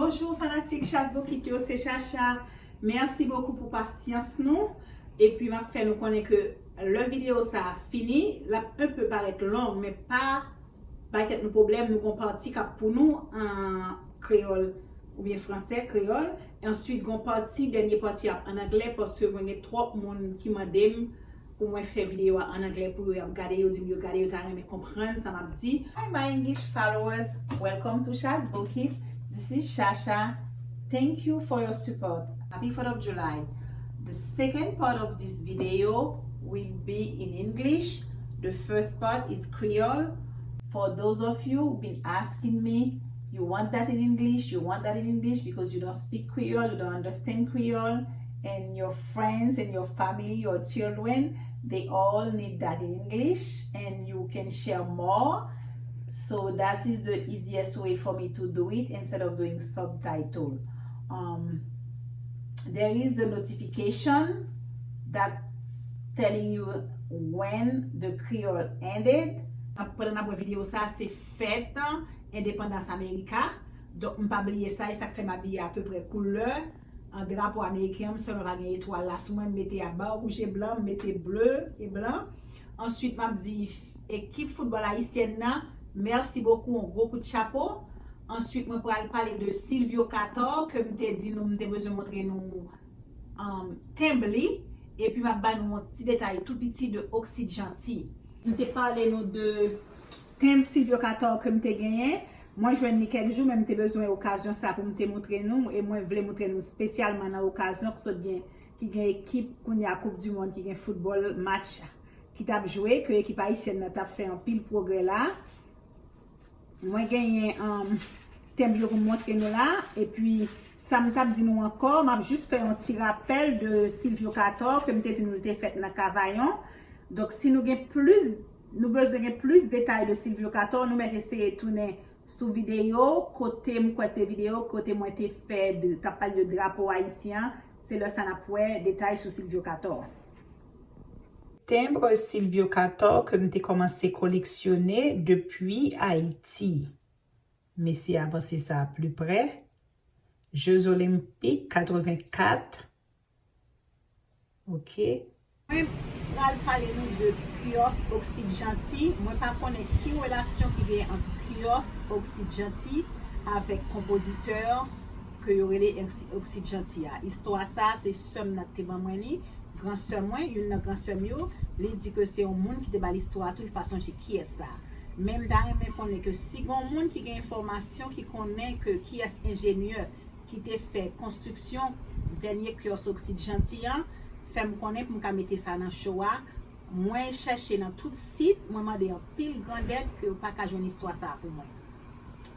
Bonjour fanatique chasse Bokito, c'est Chacha. Merci beaucoup pour patience nous. Et puis m'a fait nous connaître que la vidéo ça a fini. Là un peu paraître long mais pas peut-être nos problèmes nous avons parti pour nous en créole ou bien français créole. Et ensuite gon parti dernier parti en anglais parce que il y a trop monde qui m'a demandé pour moi faire vidéo en anglais pour regarder ou dire regarder ou comprendre ça m'a dit. Hi my English followers, welcome to Chasse Bokit. This is Chacha. Thank you for your support. Happy 4th of July. The second part of this video will be in English. The first part is Creole. For those of you who've been asking me, you want that in English, you want that in English because you don't speak Creole, you don't understand Creole, and your friends and your family, your children, they all need that in English, and you can share more. So that is the easiest way for me to do it instead of doing subtitle. There is a notification that's telling you when the Creole ended. Pendant la vidéo ça c'est fête indépendance américaine. Donc on pas oublier ça et ça fait m'habiller à peu près couleur un drapeau américain, me seulement une étoile là, moi mettez à bas rouge et blanc, mettez bleu et blanc. Ensuite m'a dit équipe football haïtienne là. Merci beaucoup, un gros coup de chapeau. Ensuite, je vais parler de Sylvio Cator, que je t'ai dit, nous avons besoin de montrer nous Timbres. Et puis, je vais vous un petit détail tout petit de Occide Jeanty. Je t'ai parlé de Timbres Sylvio Cator que je t'ai gagné. Moi, je viens quelques jours, mais j'ai besoin d'occasion ça pour te montrer nous. Et moi, je voulais montrer nous spécialement dans l'occasion que qui a une équipe qui a la Coupe du Monde, qui a un football match, qui t'a joué, que l'équipe haïtienne a fait un pile progrès là. Moi gagné Timbres pour montrer nous là et puis ça me tape dit nous encore m'a juste fait un petit rappel de Sylvio Cator que m'était dit nous était fait dans Cavaillon. Donc si nous gain plus nous besoin de plus de détails de Sylvio Cator nous mettons essayer de tourner sous vidéo côté moi ces vidéos côté moi été fait de t'as parlé de drapeau haïtien c'est là ça n'a point détails sur Sylvio Cator. Timbres Sylvio Cator que j'ai commencé à collectionner depuis Haïti. Mais c'est avancé ça plus près. Jeux olympiques 84. OK. Moi, je vais parler de Kiosque, Occide, Jeanty. Moi, je ne connais pas quelle relation qui vient entre Kiosque, Occide, Jeanty avec compositeur que y aurait les Occide, Jeanty. Histoire ça, c'est somme notre témoignage. Grand sœur moi une grand sœur yo lui dit que c'est un monde qui te ba l'histoire toute façon qui est ça même dans mais connaît que si gon monde qui a information qui connaît que qui est ingénieur qui te fait construction dernier kiosque Occide Jeanty fait me connaître pour mettre ça dans show moi chercher dans tout site moi demander en pile grande aide que pas ka joindre histoire ça pour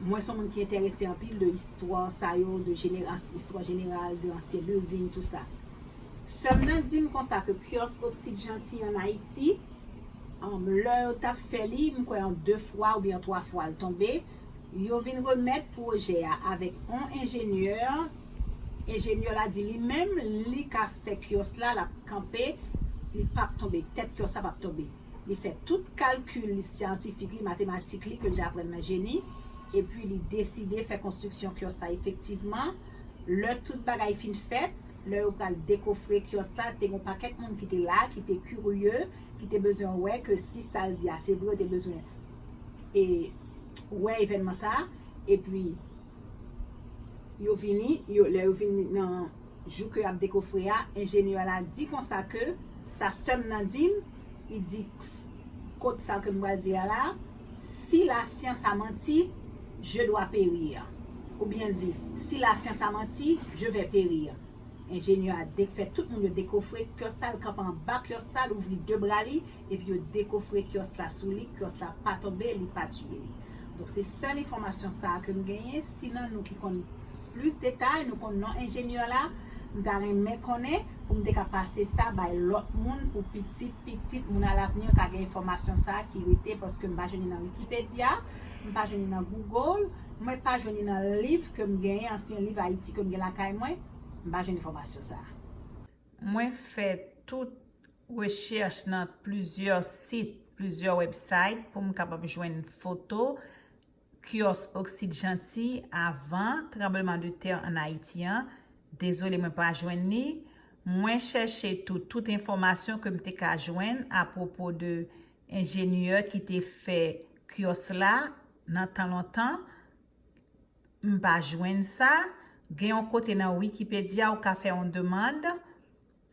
moi son monde qui intéressé en pile de histoire ça yo de histoire générale de ancien building tout ça. Seulement dit comme ça que Kiosque Occide Jeanty en Haïti, leur t'a fait li, en 2 fois ou bien 3 fois le tombé. Yo vinn remettre projet avec un ingénieur. Ingénieur a dit lui-même, li ka fait kiosque là, la campé, il pas tomber, tête kiosque ça pas tomber. Il fait tout calcul scientifique, mathématique que j'ai appris dans génie et puis il décide faire construction kiosque ça effectivement. Le tout bagaille fin fait. Là, on va décoffrer kiosque là, t'es un paquet de monde qui était là, qui était curieux, qui était besoin ouais que si ça le dit, c'est vrai, t'es besoin et ouais événement ça et puis yo vini dans jour que a décoffrer ingénieur a dit comme ça que ça somme nan dim, il dit côté ça que moi dire là, si la science a menti, je dois périr. Ou bien dit, si la science a menti, je vais périr. Ingénieur a fait tout le monde décoffrer kiosque là camp en bas kiosque là ouvrir 2 bras li et puis décoffrer kiosque là sous li kiosque là pas tomber li pas tuer li. Donc c'est seule information ça que nous gagnons sinon nous qui connaissons plus de détails nous connaissons ingénieur là nous allons connaître pour nous passer ça by l'autre monde pour petit moun à l'avenir qui a gagné information ça qui était parce que m'pas joindre dans Wikipédia m'pas joindre dans Google moi pas joindre dans le livre que me gagne ancien livre Haïti que me gagne la caille moi j'ai une information ça. Moi fait toute recherche dans plusieurs sites, plusieurs websites pour me capable joindre photo Kiosque Occide Jeanty avant tremblement de terre en Haïti. Désolé, je ne pas joindre ni. Moi chercher toute information que je ka joindre à propos de ingénieur qui t'a fait kiosque là dans tant longtemps. Je pas joindre ça. Gen un côté dans Wikipédia ou ka fait une demande.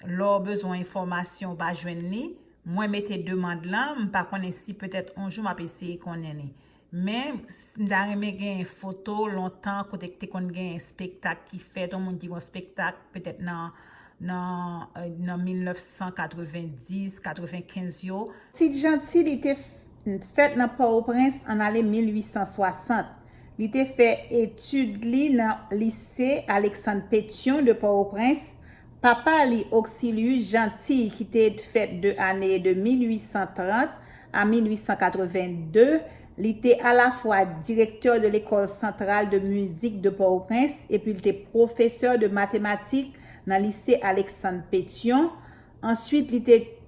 Lors besoin information pas joindre ni. Moi mettez demande là, je pas connais si peut-être un jour m'a essayer connaître. Mais m'dare gen une photo longtemps côté que kon gen un spectacle qui fait tout le monde dit un spectacle peut-être dans 1990 95 yo. Si Jeanty était fait dans Port-au-Prince en année 1860. Il était fait études li dans lycée Alexandre Pétion de Port-au-Prince. Papa li Auxilius Jeanty qui était fait de année de 1830 à 1882. Il était à la fois directeur de l'école centrale de musique de Port-au-Prince et puis il était professeur de mathématiques dans le lycée Alexandre Pétion. Ensuite, il était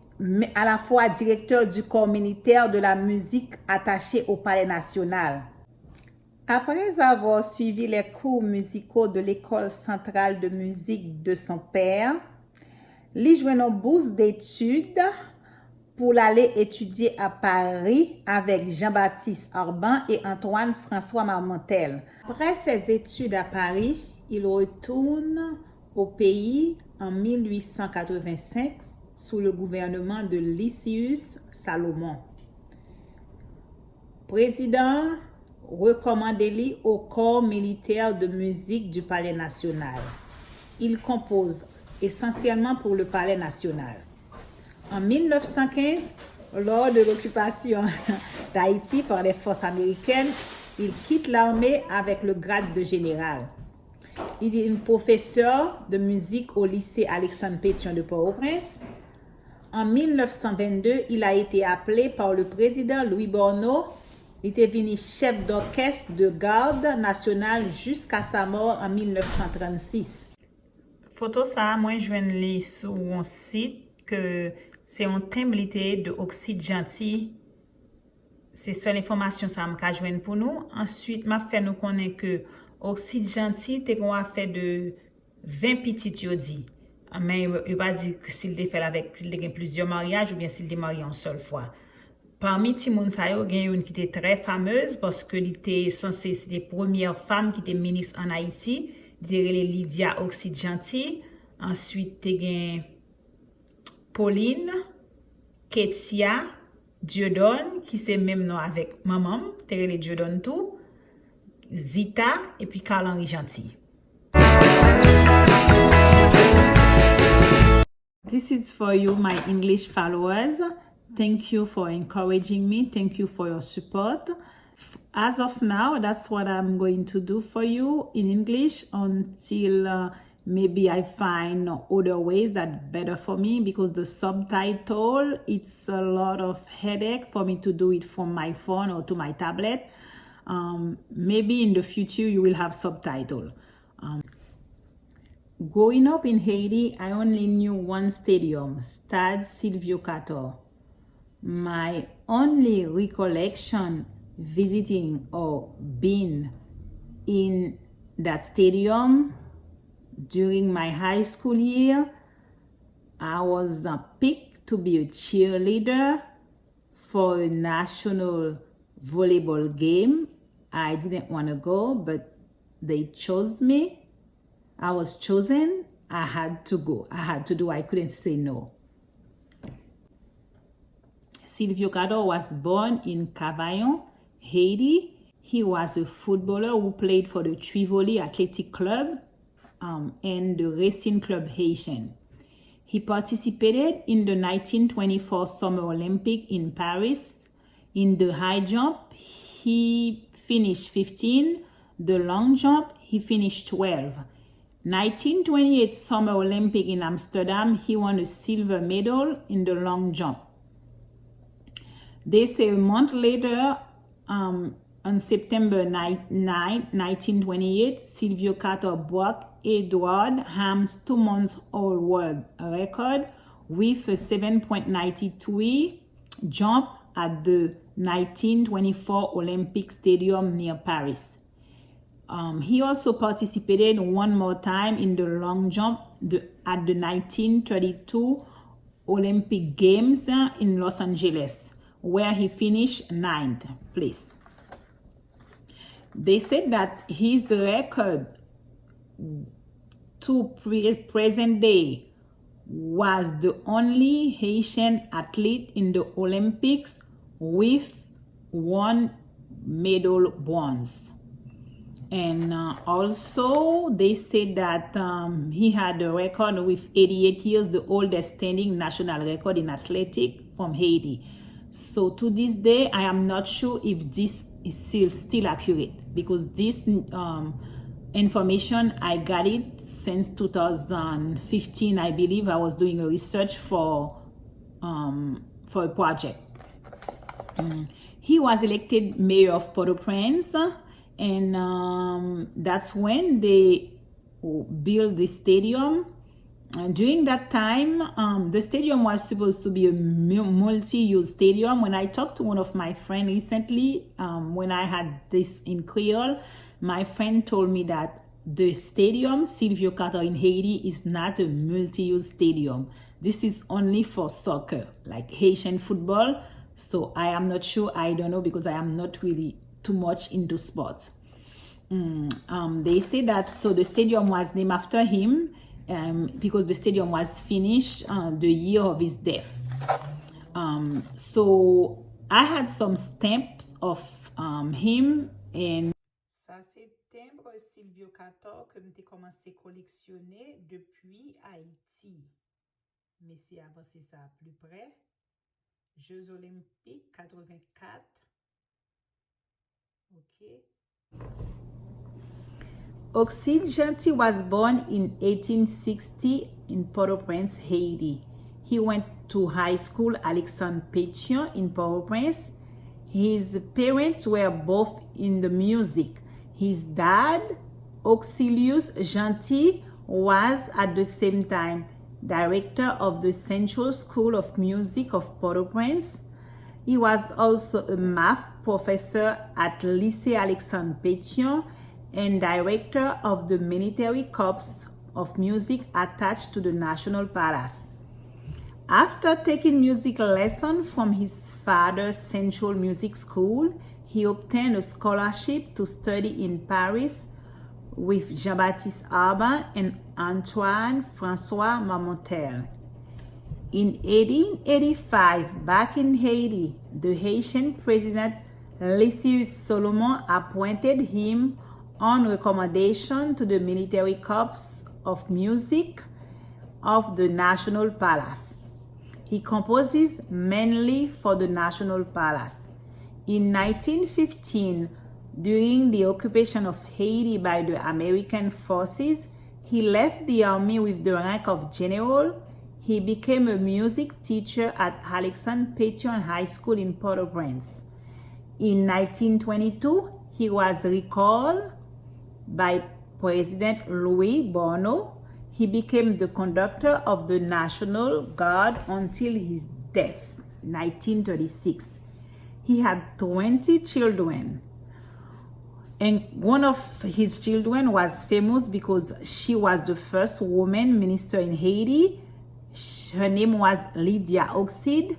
à la fois directeur du corps militaire de la musique attaché au Palais national. Après avoir suivi les cours musicaux de l'école centrale de musique de son père, il joint une bourse d'études pour aller étudier à Paris avec Jean-Baptiste Arban et Antoine-François Marmontel. Après ses études à Paris, il retourne au pays en 1885 sous le gouvernement de Lysius Salomon. Président recommandé au corps militaire de musique du Palais national. Il compose essentiellement pour le Palais national. En 1915, lors de l'occupation d'Haïti par les forces américaines, il quitte l'armée avec le grade de général. Il est un professeur de musique au lycée Alexandre Pétion de Port-au-Prince. En 1922, il a été appelé par le président Louis Borneau. Il était devenu chef d'orchestre de garde nationale jusqu'à sa mort en 1936. Photo ça, moi je viens sur un site que c'est un timbre de Occide Jeanty. C'est seule information ça m'a joindre pour nous. Ensuite, m'a fait nous connaître que Occide Jeanty t'es qu'on a fait de 20 petites yodi. Mais il pas dire que s'il fait avec s'il a plusieurs mariages ou bien s'il est marié en seule fois. Parmi Timoun Sayo, il y a une qui était très fameuse parce que était censée c'était la première femme qui était ministre en Haïti, c'était Lydia Occide Jeanty. Ensuite, il y a Pauline, Ketia, Dieudonne, qui c'est même nom avec maman, c'est Dieudonne tout, Zita et puis Carl-Henri Jeanty. This is for you, my English followers. Thank you for encouraging me. Thank you for your support. As of now, that's what I'm going to do for you in English until maybe I find other ways that better for me, because the subtitle, it's a lot of headache for me to do it from my phone or to my tablet. Maybe in the future you will have subtitle. Growing up in Haiti, I only knew one stadium, Stade Sylvio Cator. My only recollection visiting or being in that stadium during my high school year, I was picked to be a cheerleader for a national volleyball game. I didn't want to go, but they chose me. I was chosen. I had to go. I couldn't say no. Sylvio Cator was born in Cavaillon, Haiti. He was a footballer who played for the Tivoli Athletic Club and the Racing Club Haitian. He participated in the 1924 Summer Olympic in Paris. In the high jump, he finished 15. The long jump, he finished 12. 1928 Summer Olympic in Amsterdam, he won a silver medal in the long jump. They say a month later, on September 9, 1928, Sylvio Cator broke Edward Ham's 2-month-old world record with a 7.93 jump at the 1924 Olympic Stadium near Paris. He also participated one more time in the long jump at the 1932 Olympic Games in Los Angeles, where he finished 9th place. They said that his record to present day was the only Haitian athlete in the Olympics with 1 medal bronze. And also they said that he had a record with 88 years, the oldest standing national record in athletics from Haiti. So to this day, I am not sure if this is still accurate, because this information, I got it since 2015. I believe I was doing a research for a project. He was elected mayor of Port-au-Prince, and that's when they built the stadium. And during that time, the stadium was supposed to be a multi-use stadium. When I talked to one of my friends recently, when I had this in Creole, my friend told me that the stadium, Sylvio Cator in Haiti, is not a multi-use stadium. This is only for soccer, like Haitian football. So I am not sure, I don't know, because I am not really too much into sports. They say that, so the stadium was named after him, because the stadium was finished the year of his death. So I had some stamps of him, and ça c'est timbre Sylvio Cator que m'ai commencé collectionner depuis Haïti. Mais si avancer ça plus près, Jeux Olympiques 84. Okay. Occide Jeanty was born in 1860 in Port-au-Prince, Haiti. He went to high school Alexandre Pétion in Port-au-Prince. His parents were both in the music. His dad, Auxilius Jeanty, was at the same time director of the Central School of Music of Port-au-Prince. He was also a math professor at Lycée Alexandre Pétion and director of the Military Corps of Music attached to the National Palace. After taking music lessons from his father's Central Music School, he obtained a scholarship to study in Paris with Jean-Baptiste Urbain and Antoine François Marmontel. In 1885, back in Haiti, the Haitian president Lysius Solomon appointed him on recommendation to the Military Corps of Music of the National Palace. He composes mainly for the National Palace. In 1915, during the occupation of Haiti by the American forces, he left the army with the rank of general. He became a music teacher at Alexandre Pétion High School in Port-au-Prince. In 1922, he was recalled by President Louis Borneau. He became the conductor of the National Guard until his death, 1936. He had 20 children. And one of his children was famous because she was the first woman minister in Haiti. Her name was Lydia Occide.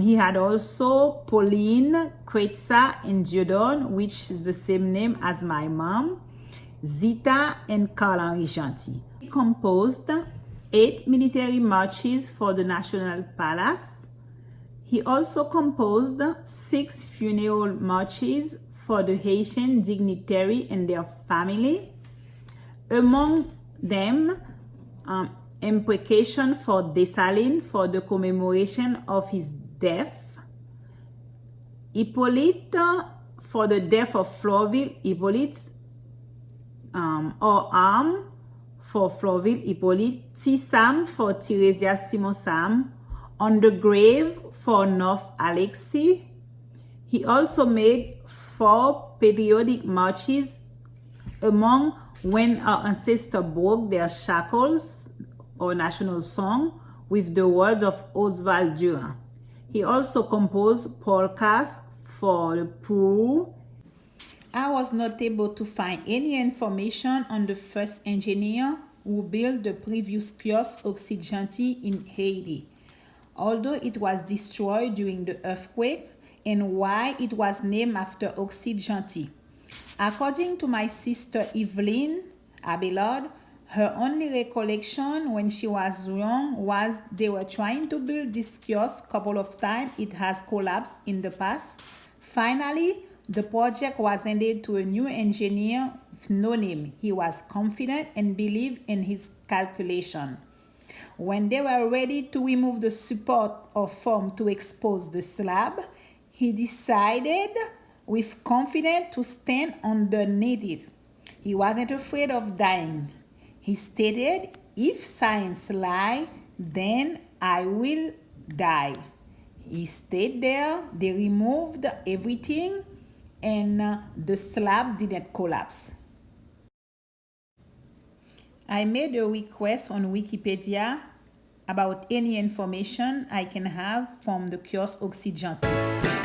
He had also Pauline, Quetza, and Dieudonne, which is the same name as my mom, Zita, and Carl-Henri Jeanty. He composed 8 military marches for the National Palace. He also composed 6 funeral marches for the Haitian dignitary and their family. Among them, imprecation for Dessalines for the commemoration of his death, Hippolyte for the death of Florville Hippolyte, or Arm for Florville Hippolyte, Tissam for Theresia Simon Sam, on the grave for North Alexis. He also made 4 periodic marches, among When Our Ancestors Broke Their Shackles, or national song, with the words of Oswald Durand. He also composed polkas for the poor. I was not able to find any information on the first engineer who built the previous kiosque Occide Jeanty in Haiti, although it was destroyed during the earthquake, and why it was named after Occide Jeanty. According to my sister Evelyn Abelard, her only recollection when she was young was they were trying to build this kiosk a couple of times. It has collapsed in the past. Finally, the project was handed to a new engineer with no name. He was confident and believed in his calculation. When they were ready to remove the support or form to expose the slab, he decided with confidence to stand underneath it. He wasn't afraid of dying. He stated, "If science lie, then I will die." He stayed there, they removed everything, and the slab didn't collapse. I made a request on Wikipedia about any information I can have from the kiosque Occide Jeanty.